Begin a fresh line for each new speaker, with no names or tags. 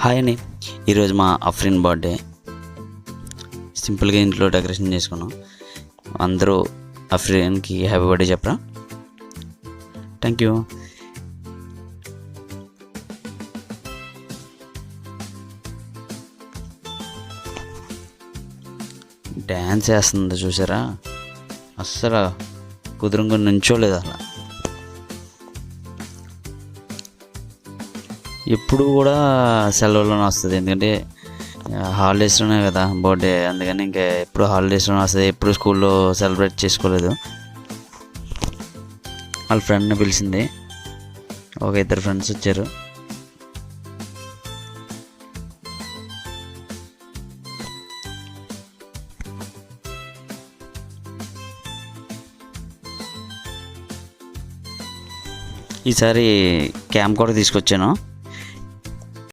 Hi అండి. ఈరోజు మా అఫ్రిన్ బర్త్డే. సింపుల్గా ఇంట్లో డెకరేషన్ చేసుకున్నాం. అందరూ అఫ్రిన్కి హ్యాపీ బర్త్డే చెప్పరా? Thank you. డ్యాన్స్ వేస్తుంది చూసారా? అస్సలు కుదురుగా నుంచోలేదు అలా. ఎప్పుడు కూడా సెలవుల్లోనే వస్తుంది, ఎందుకంటే హాలిడేస్లోనే కదా బర్త్డే. అందుకని ఇంకా ఎప్పుడు హాలిడేస్లోనే వస్తుంది, ఎప్పుడు స్కూల్లో సెలబ్రేట్ చేసుకోలేదు. వాళ్ళ ఫ్రెండ్ని పిలిచింది, ఒక ఇద్దరు ఫ్రెండ్స్ వచ్చారు. ఈసారి క్యాంప్ కూడా తీసుకొచ్చాను.